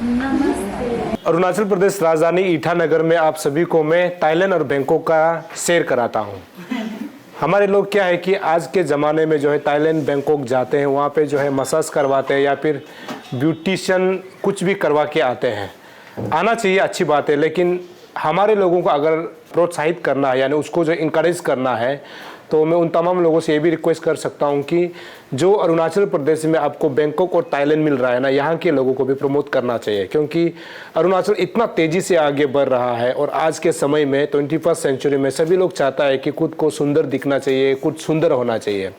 अरुणाचल प्रदेश राजधानी ईटानगर में आप सभी को मैं थाईलैंड और बैंकॉक का सैर कराता हूँ। हमारे लोग क्या है कि आज के ज़माने में जो है थाईलैंड बैंकॉक जाते हैं, वहाँ पे जो है मसाज करवाते हैं या फिर ब्यूटिशियन कुछ भी करवा के आते हैं। आना चाहिए, अच्छी बात है, लेकिन हमारे लोगों को अगर प्रोत्साहित करना है यानी उसको जो इनकरेज करना है, तो मैं उन तमाम लोगों से ये भी रिक्वेस्ट कर सकता हूँ कि जो अरुणाचल प्रदेश में आपको बैंकॉक और थाईलैंड मिल रहा है ना, यहाँ के लोगों को भी प्रमोट करना चाहिए, क्योंकि अरुणाचल इतना तेज़ी से आगे बढ़ रहा है और आज के समय में 21st सेंचुरी में सभी लोग चाहता है कि खुद को सुंदर दिखना चाहिए, कुछ सुंदर होना चाहिए,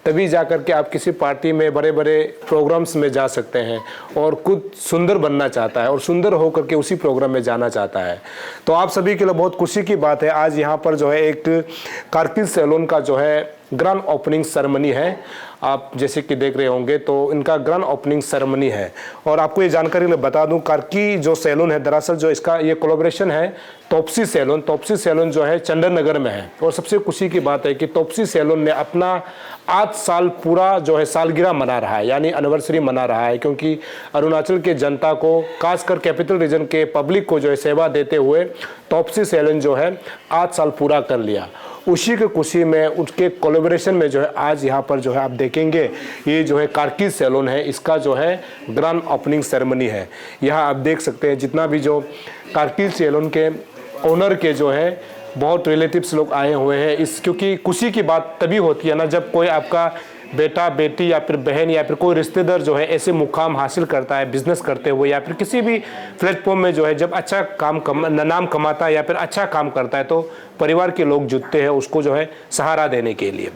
तभी जा कर के आप किसी पार्टी में बड़े बड़े प्रोग्राम्स में जा सकते हैं और खुद सुंदर बनना चाहता है और सुंदर होकर के उसी प्रोग्राम में जाना चाहता है। तो आप सभी के लिए बहुत खुशी की बात है, आज यहाँ पर जो है एक कारगिल सैलून का जो है ग्रैंड ओपनिंग सेरेमनी है। आप जैसे कि देख रहे होंगे तो इनका ग्रैंड ओपनिंग सेरेमनी है। और आपको ये जानकारी मैं बता दूं, कार्की जो सैलून है, दरअसल जो इसका ये कोलैबोरेशन है तोप्सी सैलून जो है चंदन नगर में है। और सबसे खुशी की बात है कि तोप्सी सैलून ने अपना 8 साल पूरा जो है सालगिरह मना रहा है, यानी एनिवर्सरी मना रहा है, क्योंकि अरुणाचल के जनता को, खासकर कैपिटल रीजन के पब्लिक को जो है सेवा देते हुए तोप्सी सैलून जो है 8 साल पूरा कर लिया। उसी के खुशी में उसके कोलैबोरेशन में जो है आज यहाँ पर जो है आप देखेंगे ये जो है कारगिल सैलून है, इसका जो है ग्रैंड ओपनिंग सेरेमनी है। यहाँ आप देख सकते हैं जितना भी जो कारगिल सैलून के ओनर के जो है बहुत रिलेटिव्स लोग आए हुए हैं इस, क्योंकि खुशी की बात तभी होती है ना जब कोई आपका बेटा बेटी या फिर बहन या फिर कोई रिश्तेदार जो है ऐसे मुकाम हासिल करता है बिजनेस करते हुए या फिर किसी भी प्लेटफॉर्म में जो है जब अच्छा नाम कमाता है या फिर अच्छा काम करता है, तो परिवार के लोग जुटते हैं उसको जो है सहारा देने के लिए।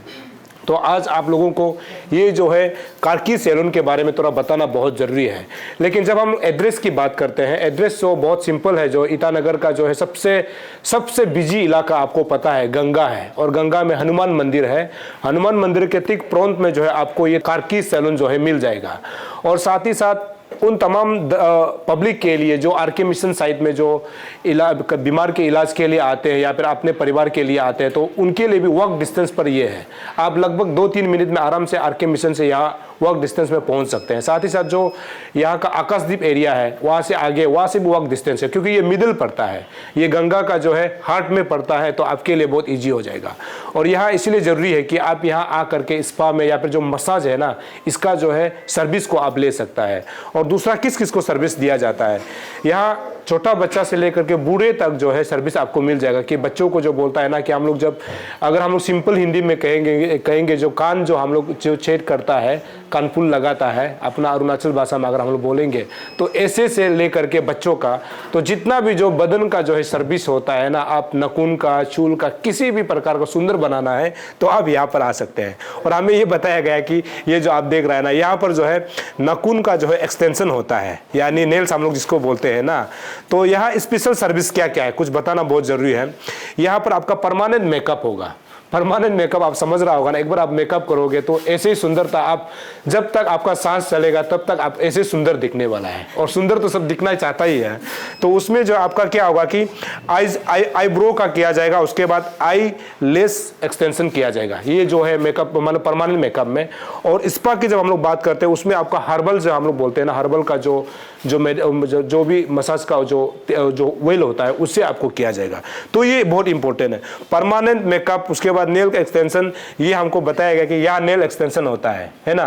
तो आज आप लोगों को ये जो है कारगिल सैलून के बारे में थोड़ा बताना बहुत ज़रूरी है। लेकिन जब हम एड्रेस की बात करते हैं, एड्रेस तो बहुत सिंपल है। जो ईटानगर का जो है सबसे बिजी इलाका आपको पता है गंगा है, और गंगा में हनुमान मंदिर है। हनुमान मंदिर के ठीक प्रांत में जो है आपको ये कारगिल सैलून जो है मिल जाएगा। और साथ ही साथ उन तमाम पब्लिक के लिए जो आरके मिशन साइट में जो बीमार के इलाज के लिए आते हैं या फिर अपने परिवार के लिए आते हैं, तो उनके लिए भी वॉक डिस्टेंस पर ये है। आप लगभग 2-3 मिनट में आराम से आरके मिशन से यहाँ वॉक डिस्टेंस में पहुंच सकते हैं। साथ ही साथ जो यहाँ का आकाशदीप एरिया है वहाँ से आगे, वहाँ से भी वॉक डिस्टेंस है, क्योंकि ये मिडिल पड़ता है, ये गंगा का जो है हार्ट में पड़ता है, तो आपके लिए बहुत ईजी हो जाएगा। और यहाँ इसलिए ज़रूरी है कि आप यहाँ आ करके स्पा में या फिर जो मसाज है ना, इसका जो है सर्विस को आप ले सकता है। और दूसरा किस किस को सर्विस दिया जाता है, यहाँ छोटा बच्चा से लेकर के बूढ़े तक जो है सर्विस आपको मिल जाएगा। कि बच्चों को जो बोलता है ना कि हम लोग जब अगर हम लोग सिंपल हिंदी में कहेंगे जो कान जो हम लोग जो छेद करता है, कानपुल लगाता है, अपना अरुणाचल भाषा में अगर हम लोग बोलेंगे, तो ऐसे से लेकर के बच्चों का तो जितना भी जो बदन का जो है सर्विस होता है ना, आप नखून का, चूल का, किसी भी प्रकार का सुंदर बनाना है तो आप यहाँ पर आ सकते हैं। और हमें ये बताया गया कि ये जो आप देख रहे हैं ना, यहाँ पर जो है नखून का जो है एक्सटेंशन होता है, यानी नेल्स हम लोग जिसको बोलते हैं ना। तो यहाँ स्पेशल सर्विस क्या क्या है कुछ बताना बहुत जरूरी है। यहाँ पर आपका परमानेंट मेकअप होगा। परमानेंट मेकअप आप समझ रहा होगा ना, एक बार आप मेकअप करोगे तो ऐसे ही सुंदरता, आप जब तक आपका सांस चलेगा तब तक आप ऐसे सुंदर दिखने वाला है। और सुंदर तो सब दिखना चाहता ही है। तो उसमें जो आपका क्या होगा कि आईब्रो का किया जाएगा, उसके बाद आई लेस एक्सटेंशन किया जाएगा, ये जो है मेकअप मतलब परमानेंट मेकअप में। और स्पा की जब हम लोग बात करते हैं उसमें आपका हर्बल जो हम लोग बोलते हैं ना, हर्बल का जो भी मसाज का जो वेल होता है उससे आपको किया जाएगा। तो ये बहुत इंपॉर्टेंट है, परमानेंट मेकअप। उसके बाद नेल का एक्सटेंशन, ये हमको बताया गया कि यहाँ नेल एक्सटेंशन होता है ना।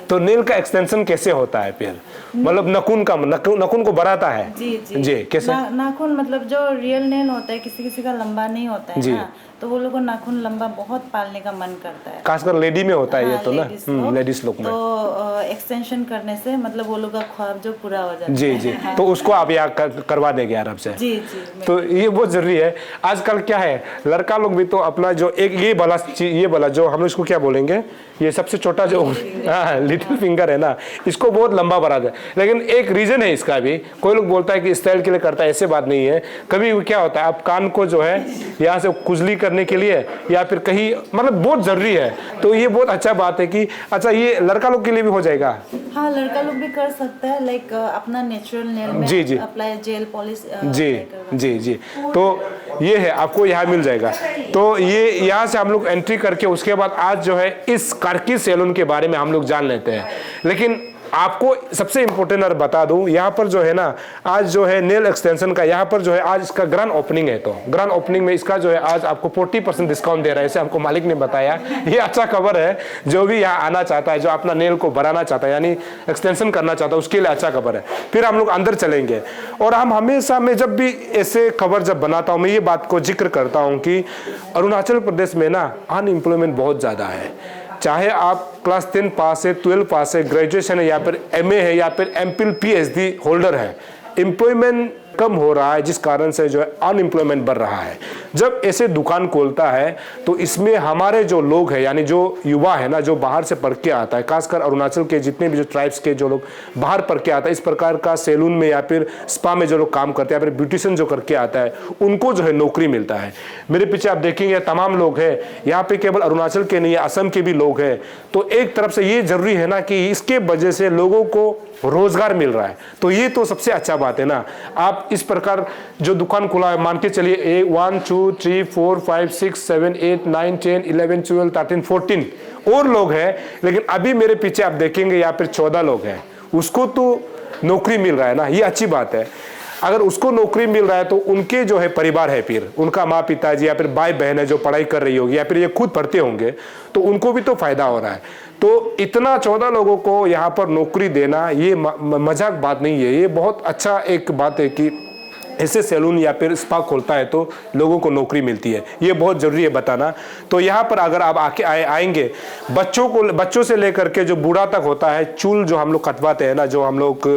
तो नेल का एक्सटेंशन कैसे होता है फिर, मतलब नखून को बढ़ाता है जी कैसे? नाखून मतलब जो रियल नेल होता है किसी का लंबा नहीं होता है ना, तो वो लोगों को नाखून लंबा बहुत पालने का मन करता है, खासकर लेडी में होता है ये तो ना, लेडीज लोग में। तो एक्सटेंशन करने से मतलब वो लोग का ख्वाब जो पूरा हो जाता है। जी तो उसको आप यहाँ करवा देंगे आराम से। जी तो ये बहुत जरूरी है। आजकल क्या है, लड़का लोग भी तो अपना जो एक ये वाला जो हम लोग इसको क्या बोलेंगे, ये सबसे छोटा जो लिटिल फिंगर है ना, इसको बहुत लंबा बना दे। लेकिन एक रीजन है इसका भी, कोई लोग बोलता है कि स्टाइल के लिए करता है, ऐसे बात नहीं है। कभी क्या होता है, आप कान को जो है यहाँ से खुजली करने के लिए या फिर कहीं मतलब बहुत जरूरी है। तो ये बहुत अच्छा बात है कि अच्छा ये लड़का लोग के लिए भी हो जाएगा। हाँ, लड़का लोग भी कर सकता है, लाइक अपना नेचुरल नेल में जी अप्लाई जेल पॉलिश जी तो ये है, आपको यहाँ मिल जाएगा। तो ये यहाँ से हम लोग एंट्री करके उसके बाद आज जो है इस कारगिल सैलून के बारे में हम लोग जान लेते हैं। लेकिन आपको सबसे इंपॉर्टेंट और बता दूं, यहाँ पर जो है ना आज जो है नेल एक्सटेंशन का यहाँ पर जो है आज इसका ग्रैंड ओपनिंग है। तो ग्रैंड ओपनिंग में इसका जो है आज आपको 40% डिस्काउंट दे रहा है, इसे हमको मालिक ने बताया। ये अच्छा खबर है, जो भी यहाँ आना चाहता है, जो अपना नेल को बढ़ाना चाहता है यानी एक्सटेंशन करना चाहता है, उसके लिए अच्छा खबर है। फिर हम लोग अंदर चलेंगे और हम हमेशा मैं जब भी ऐसे खबर जब बनाता हूँ मैं ये बात को जिक्र करता हूँ कि अरुणाचल प्रदेश में ना अनएम्प्लॉयमेंट बहुत ज़्यादा है। चाहे आप क्लास 10 पास है, 12 पास है, ग्रेजुएशन है या फिर एमए है या फिर एमफिल पीएचडी होल्डर है, एम्प्लॉयमेंट कम हो रहा है, जिस कारण से जो है अनएम्प्लॉयमेंट बढ़ रहा है। जब ऐसे दुकान खोलता है तो इसमें हमारे जो लोग हैं यानी जो युवा है ना, जो बाहर से पढ़ के आता है, खासकर अरुणाचल के जितने भी जो ट्राइब्स के जो लोग बाहर पढ़ के आता है, इस प्रकार का सैलून में या फिर स्पा में जो लोग काम करते हैं या फिर ब्यूटिशियन जो करके आता है, उनको जो है नौकरी मिलता है। मेरे पीछे आप देखेंगे तमाम लोग हैं, यहाँ पे केवल अरुणाचल के नहीं असम के भी लोग हैं। तो एक तरफ से ये जरूरी है ना कि इसके वजह से लोगों को रोजगार मिल रहा है, तो ये तो सबसे अच्छा बात है ना। आप इस प्रकार जो दुकान खुला है, मान के चलिए 1 2 3 4 5 6 7 8 9 10 11 12 13 14 और लोग हैं, लेकिन अभी मेरे पीछे आप देखेंगे यहाँ पर 14 लोग हैं, उसको तो नौकरी मिल रहा है ना, ये अच्छी बात है। अगर उसको नौकरी मिल रहा है तो उनके जो है परिवार है, फिर उनका माँ पिताजी या फिर भाई बहन है जो पढ़ाई कर रही होगी या फिर ये खुद पढ़ते होंगे, तो उनको भी तो फायदा हो रहा है। तो इतना 14 लोगों को यहाँ पर नौकरी देना ये मजाक बात नहीं है, ये बहुत अच्छा एक बात है कि ऐसे सैलून या फिर स्पा खोलता है तो लोगों को नौकरी मिलती है, ये बहुत ज़रूरी है बताना। तो यहाँ पर अगर आप आएंगे, बच्चों से लेकर के जो बूढ़ा तक होता है, चूल जो हम लोग कटवाते हैं ना, जो हम लोग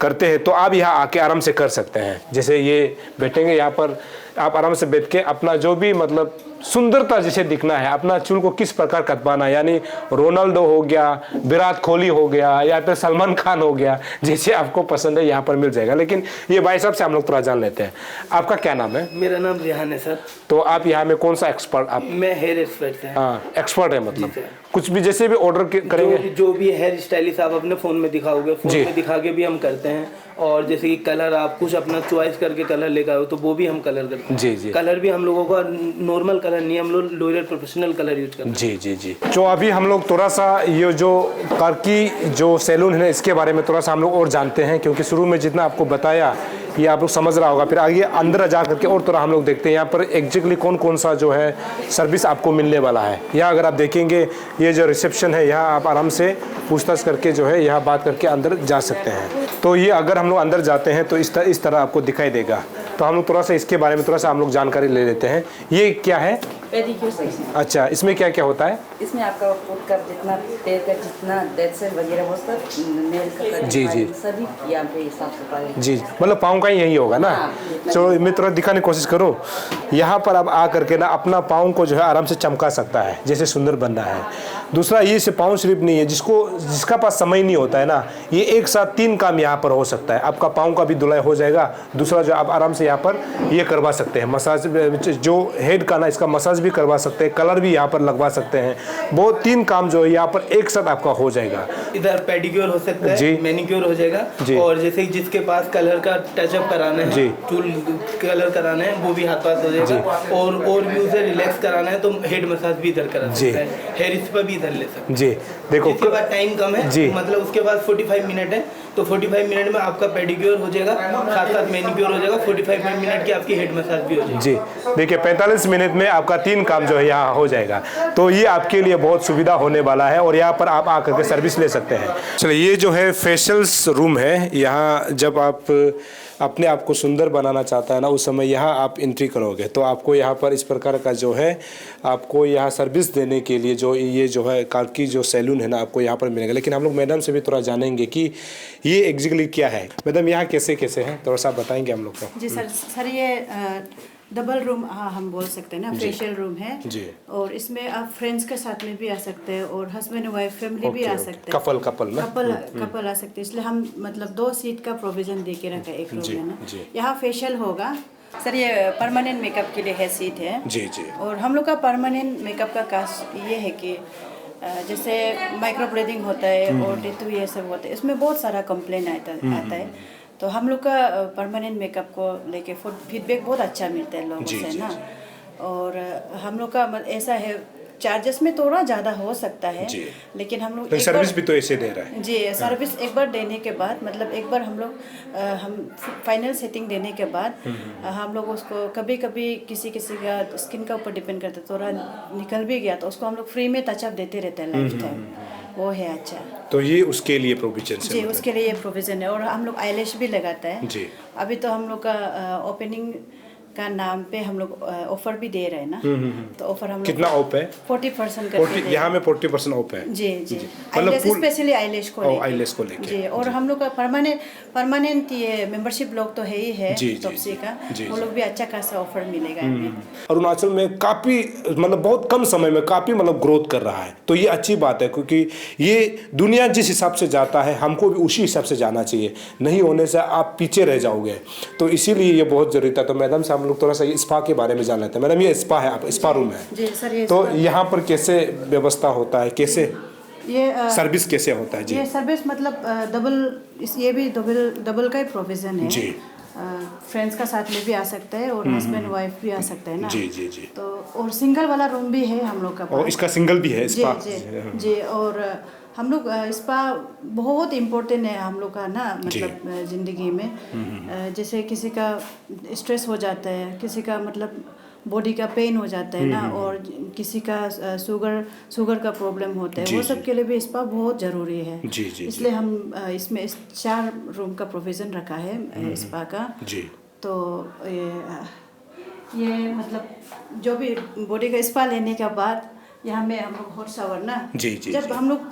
करते हैं, तो आप यहाँ आके आराम से कर सकते हैं। जैसे ये बैठेंगे यहाँ पर, आप आराम से बैठ के अपना जो भी मतलब सुंदरता जिसे दिखना है, अपना चूल को किस प्रकार कटवाना है, यानी रोनाल्डो हो गया, विराट कोहली हो गया या फिर सलमान खान हो गया, जैसे आपको पसंद है यहाँ पर मिल जाएगा। लेकिन ये भाई साहब से हम लोग थोड़ा जान लेते हैं, आपका क्या नाम है? मेरा नाम रिहान है सर। तो आप यहाँ में कौन सा एक्सपर्ट? आप मैं हेयर एक्सपर्ट है। हाँ, एक्सपर्ट है मतलब कुछ भी जैसे भी ऑर्डर करेंगे, जो भी हेयर स्टाइलिश आप अपने फोन में दिखाओगे, फोन में दिखा के भी हम करते हैं। और जैसे कि कलर आप कुछ अपना चॉइस करके कलर लेकर आओ तो वो भी हम कलर करते हैं। जी जी। कलर भी हम लोगों का नॉर्मल कलर नहीं, हम लोग लोरियल प्रोफेशनल कलर यूज करते हैं। जी जी जी। तो अभी हम लोग थोड़ा सा ये जो कार्की जो सैलून है इसके बारे में थोड़ा सा हम लोग और जानते हैं, क्योंकि शुरू में जितना आपको बताया ये आप लोग समझ रहा होगा, फिर आगे अंदर जा करके और थोड़ा हम लोग देखते हैं यहाँ पर एग्जैक्टली कौन कौन सा जो है सर्विस आपको मिलने वाला है। यहाँ अगर आप देखेंगे ये जो रिसेप्शन है, यहाँ आप आराम से पूछताछ करके जो है यहाँ बात करके अंदर जा सकते हैं। तो ये अगर हम लोग अंदर जाते हैं तो इस तरह आपको दिखाई देगा। तो हम लोग थोड़ा सा इसके बारे में थोड़ा सा हम लोग जानकारी ले लेते हैं। ये क्या है? Pedicure section. अच्छा, इसमें क्या क्या होता है? इसमें आपका फुट का जितना, पैर का जितना, डेड सेल वगैरह वो सब, नेल का जी जी सभी यहाँ पे साफ सफाई। जी, मतलब पाँव का यही होगा ना। चलो मैं थोड़ा दिखाने की कोशिश करूँ। यहाँ पर आप आ करके ना अपना पाँव को जो है आराम से चमका सकता है, जैसे सुंदर बनना है। दूसरा ये से पाँव सिर्फ नहीं है, जिसका पास समय नहीं होता है ना, ये एक साथ 3 काम यहाँ पर हो सकता है। आपका पाँव का भी धुलाई हो जाएगा, दूसरा जो आप आराम से यहाँ पर ये करवा सकते हैं मसाज, जो हेड का ना इसका मसाज भी करवा सकते हैं, कलर भी यहाँ पर लगवा सकते हैं। वो 3 काम जो है यहाँ पर एक साथ आपका हो जाएगा। इधर पेडिक्योर हो सकता है, मैनिक्योर हो जाएगा, और जैसे जिसके पास कलर का टचअप कराना है, चूल कलर कराना है, वो भी हाथ पास हो जाएगा। और भी उसे रिलैक्स कराना है तो हेड मसाज भी इधर करा सकता है, हेयर स्पा भी इधर ले सकते हैं। जी देखो, उसके बाद टाइम कम है, मतलब उसके बाद 45 मिनट है, तो 45 मिनट में आपका पेडिक्योर हो जाएगा, साथ साथ मैनिक्योर हो जाएगा, 45 मिनट की आपकी हेड मसाज भी हो जाएगी। जी देखिए, 45 मिनट में आपका 3 काम जो है यहाँ हो जाएगा। तो ये आपके लिए बहुत सुविधा होने वाला है और यहाँ पर आप आकर के सर्विस ले सकते हैं। चलिए, ये जो है फेशियल्स रूम है, यहाँ जब आप अपने आप को सुंदर बनाना चाहता है ना, उस समय यहाँ आप एंट्री करोगे तो आपको यहाँ पर इस प्रकार का जो है आपको यहाँ सर्विस देने के लिए जो ये जो है कार्की जो सैलून है ना, आपको यहाँ पर मिलेगा। लेकिन हम लोग मैडम से भी थोड़ा जानेंगे कि ये एग्जैक्टली क्या है। मैडम, यहाँ कैसे कैसे है थोड़ा सा बताएंगे हम लोग को। जी सर, ये डबल रूम हम बोल सकते हैं ना, फेशियल रूम है जी। और इसमें आप फ्रेंड्स के साथ में भी आ सकते हैं और हस्बैंड वाइफ फैमिली भी आ सकते हैं, कपल आ सकते हैं। इसलिए हम मतलब 2 सीट का प्रोविजन दे के रखा है एक रूम में ना। यहाँ फेशियल होगा सर, ये परमानेंट मेकअप के लिए है सीट है जी जी। और हम लोग का परमानेंट मेकअप का कास्ट ये है कि जैसे माइक्रो ब्लेडिंग होता है और टैटू ये सब होता है, इसमें बहुत सारा कंप्लेन आता है। तो हम लोग का परमानेंट मेकअप को लेके फीडबैक बहुत अच्छा मिलता है लोगों से ना। और हम लोग का ऐसा है चार्जेस में थोड़ा ज़्यादा हो सकता है, लेकिन हम लोग सर्विस भी तो ऐसे दे रहा है। जी, सर्विस एक बार देने के बाद, मतलब एक बार हम फाइनल सेटिंग देने के बाद हम लोग उसको कभी कभी किसी का स्किन का ऊपर डिपेंड करता है, थोड़ा निकल भी गया तो उसको हम लोग फ्री में टचअप देते रहते हैं लाइफ टाइम। वो है अच्छा। तो ये उसके लिए प्रोविजन है? जी, उसके लिए ये प्रोविज़न है। और हम लोग आईलैश भी लगाता है जी। अभी तो हम लोग का ओपनिंग का नाम पे हम लोग ऑफर भी दे रहे हैं ना, तो ऑफर हम लोग कितना ऑफ है? 40% करके यहाँ में 40% ऑफ है। जी जी, आईलैश स्पेशली आईलैश को लेके जी। और हम लोग का परमानेंट ये मेंबरशिप लोग तो है ही है टॉप्सी का, वो लोग भी अच्छा खासा ऑफर मिलेगा इनमें। अरुणाचल में काफ़ी मतलब बहुत कम समय में काफ़ी मतलब ग्रोथ कर रहा है, तो ये अच्छी बात है क्योंकि ये दुनिया जिस हिसाब से जाता है हमको भी उसी हिसाब से जाना चाहिए, नहीं होने से आप पीछे रह जाओगे। तो इसीलिए ये बहुत जरूरी था। तो मैडम से हम लोग थोड़ा सा स्पा के बारे में जान लेते हैं। मैडम ये स्पा है, आप स्पा रूम है जी सर। ये तो यहाँ पर कैसे व्यवस्था होता है, कैसे ये सर्विस कैसे होता है? जी, ये सर्विस मतलब ये भी डबल का ही प्रोविज़न है जी। फ्रेंड्स का साथ में भी आ सकता है और हस्बैंड वाइफ भी आ सकता है ना। जी जी जी। तो और सिंगल वाला रूम भी है हम लोग का और इसका सिंगल भी है स्पा? जी जी। और हम लोग स्पा बहुत इम्पोर्टेंट है हम लोग का ना, मतलब ज़िंदगी में। जैसे किसी का स्ट्रेस हो जाता है, किसी का मतलब बॉडी का पेन हो जाता है ना, और किसी का शुगर का प्रॉब्लम होता है, वो सब के लिए भी स्पा बहुत ज़रूरी है। जी जी। इसलिए हम इसमें 4 रूम का प्रोविज़न रखा है स्पा का। जी। तो ये मतलब जो भी बॉडी का स्पा लेने के बाद यहाँ में हम लोग हॉट शावर ना, जी जी। जब हम लोग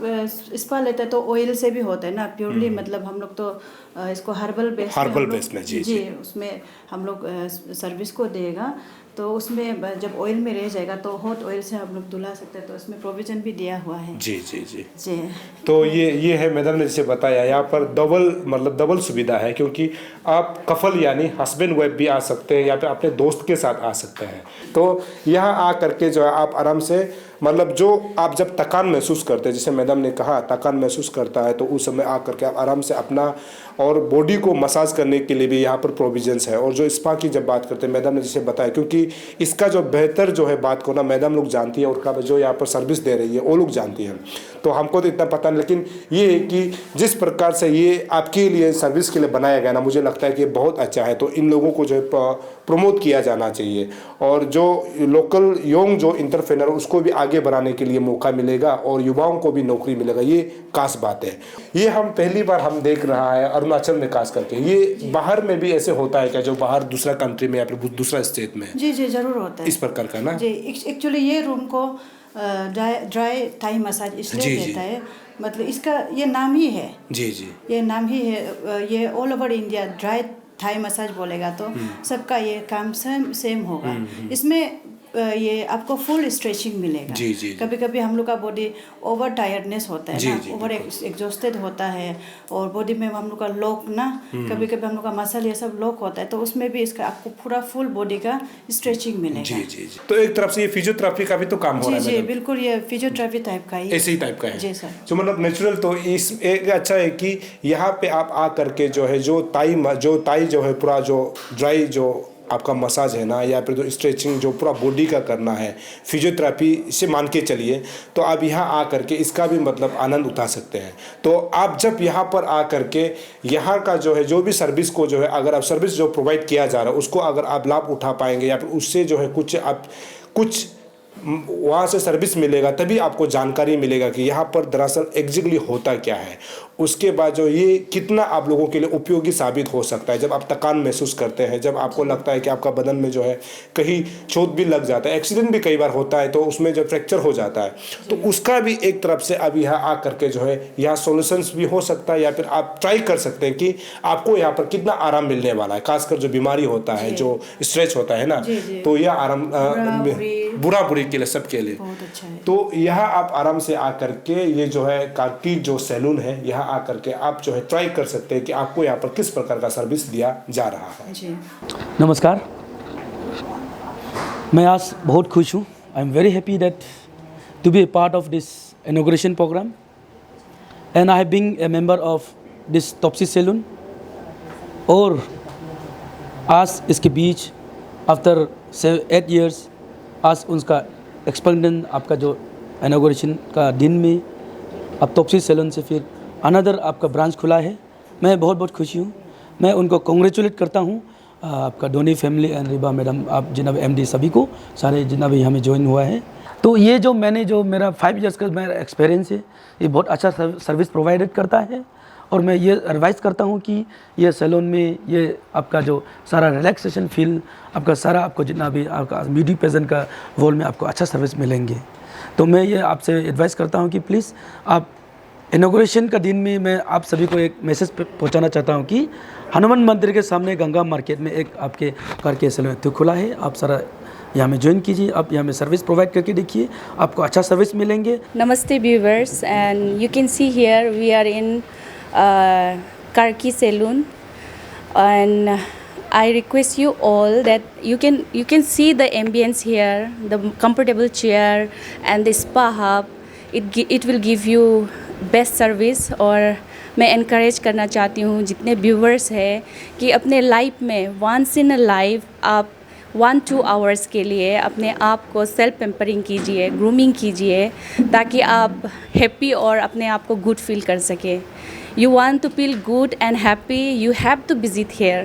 स्पा लेते हैं तो ऑयल से भी होता है ना प्योरली, मतलब हम लोग तो इसको हर्बल बेस में जी उसमें हम लोग सर्विस को देगा। तो उसमें जब ऑयल में रह जाएगा तो हॉट ऑयल से हम लोग धुला सकते हैं, तो उसमें प्रोविज़न भी दिया हुआ है। जी जी जी जी। तो ये है, मैडम ने जैसे बताया यहाँ पर डबल सुविधा है, क्योंकि आप कफल यानी हस्बैंड वाइफ भी आ सकते हैं या फिर अपने दोस्त के साथ आ सकते हैं। तो यहाँ आ करके जो है आप आराम से मतलब जो आप जब थकान महसूस करते हैं, जैसे मैडम ने कहा थकान महसूस करता है, तो उस समय आ करके आप आराम से अपना और बॉडी को मसाज करने के लिए भी यहाँ पर प्रोविजंस है। और जो स्पा की जब बात करते हैं, मैडम ने जैसे बताया, क्योंकि इसका जो बेहतर जो है बात को ना मैडम लोग जानती है और जो यहाँ पर सर्विस दे रही है वो लोग जानती हैं, तो हमको तो इतना पता नहीं। लेकिन ये है कि जिस प्रकार से ये आपके लिए सर्विस के लिए बनाया गया ना, मुझे लगता है कि बहुत अच्छा है। तो इन लोगों को जो है प्रमोट किया जाना चाहिए, और जो लोकल यंग जो इंटरप्रेन्योर उसको भी आगे बढ़ाने के लिए मौका मिलेगा और युवाओं को भी नौकरी मिलेगा, ये खास बात है। ये हम पहली बार हम देख रहा है अरुणाचल में खास करके। ये बाहर में भी ऐसे होता है क्या, जो बाहर दूसरा कंट्री में या फिर दूसरा स्टेट में? जी जी जरूर होता है इस प्रकार का ना। जी, एक्चुअली ये रूम को ड्राई थाई मसाज इसलिए देता है, मतलब इसका ये नाम ही है। जी जी। ये नाम ही है। ये all over India dry Thai massage बोलेगा तो सबका ये काम सेम होगा। इसमें ये आपको फुल स्ट्रेचिंग मिलेगा। जी जी। कभी कभी हम लोग का बॉडी ओवर टायर्डनेस होता है ना, ओवर एग्जॉस्टेड होता है, और बॉडी में हम लोग का लॉक ना, कभी कभी हम लोग का मसल ये सब लॉक होता है, तो उसमें भी इसका आपको पूरा फुल बॉडी का स्ट्रेचिंग मिलेगा। जी जी जी। तो एक तरफ से ये फिजियोथेरेपी का भी तो काम हो रहा है? जी बिल्कुल, ये फिजियोथेरेपी टाइप का ही, ऐसे ही टाइप का है जी सर। जो मतलब नेचुरल। तो इस एक अच्छा है कि यहाँ पे आप आ करके जो है जो ताई जो है पूरा जो ड्राई जो आपका मसाज है ना, या फिर जो स्ट्रेचिंग जो पूरा बॉडी का करना है, फिजियोथेरेपी से मान के चलिए, तो आप यहाँ आ करके इसका भी मतलब आनंद उठा सकते हैं। तो आप जब यहाँ पर आ करके यहाँ का जो है जो भी सर्विस को जो है, अगर आप सर्विस जो प्रोवाइड किया जा रहा है उसको अगर आप लाभ उठा पाएंगे, या फिर उससे जो है कुछ वहाँ से सर्विस मिलेगा, तभी आपको जानकारी मिलेगा कि यहाँ पर दरअसल एग्जैक्टली होता क्या है। उसके बाद जो ये कितना आप लोगों के लिए उपयोगी साबित हो सकता है। जब आप थकान महसूस करते हैं, जब आपको लगता है कि आपका बदन में जो है कहीं चोट भी लग जाता है, एक्सीडेंट भी कई बार होता है, तो उसमें जब फ्रैक्चर हो जाता है, तो उसका भी एक तरफ से अब यहाँ आ करके जो है यहाँ सोल्यूशंस भी हो सकता है, या फिर आप ट्राई कर सकते हैं कि आपको यहाँ पर कितना आराम मिलने वाला है। खासकर जो बीमारी होता है, जो स्ट्रेच होता है ना, तो यह आराम बुरा बुरी के लिए, सबके लिए बहुत अच्छा है। तो यहाँ आप आराम से आ करके ये जो है कार्टिज जो सैलून है, यहाँ आ करके आप जो है ट्राई कर सकते हैं कि आपको यहाँ पर किस प्रकार का सर्विस दिया जा रहा है। जी नमस्कार, मैं आज बहुत खुश हूँ। I am very happy that to be a part of this inauguration programme, and I have been a member of this Topsy salon. और आज इसके बीच आफ्टर 8 years आज उसका एक्सपेंडन आपका जो इनॉग्रेशन का दिन में अब तोप्सी सैलून से फिर अनदर आपका ब्रांच खुला है। मैं बहुत बहुत खुशी हूँ। मैं उनको कॉन्ग्रेचुलेट करता हूँ, आपका Doni family and Riba madam, आप जितना भी MD सभी को, सारे जितना भी हमें ज्वाइन हुआ है। तो ये जो मेरा 5 इयर्स का मेरा एक्सपीरियंस है, ये बहुत अच्छा सर्विस प्रोवाइडेड करता है। और मैं ये एडवाइस करता हूँ कि ये सैलून में ये आपका जो सारा रिलैक्सेशन फील, आपका सारा आपको जितना भी आपका ब्यूटी पेजेंट का रोल में आपको अच्छा सर्विस मिलेंगे। तो मैं ये आपसे एडवाइस करता हूँ कि प्लीज़ आप इनॉग्रेशन का दिन में मैं आप सभी को एक मैसेज पहुँचाना चाहता हूँ कि हनुमान मंदिर के सामने गंगा मार्केट में एक आपके घर के सैलून तो खुला है। आप सारा यहाँ में ज्वाइन कीजिए, आप यहाँ में सर्विस प्रोवाइड करके देखिए, आपको अच्छा सर्विस मिलेंगे। Namaste viewers, and you can see here we are in Karki Saloon, and I request you all that you can see the ambience here, the comfortable chair and the spa hub. It will give you best service। और मैं encourage करना चाहती हूँ जितने viewers हैं कि अपने life में once in a life आप 1-2 आवर्स के लिए अपने आप को सेल्फ पेम्परिंग कीजिए, ग्रूमिंग कीजिए, ताकि आप हैप्पी और अपने आप को गुड फील कर सकें। You want to feel good and happy, you have to visit here।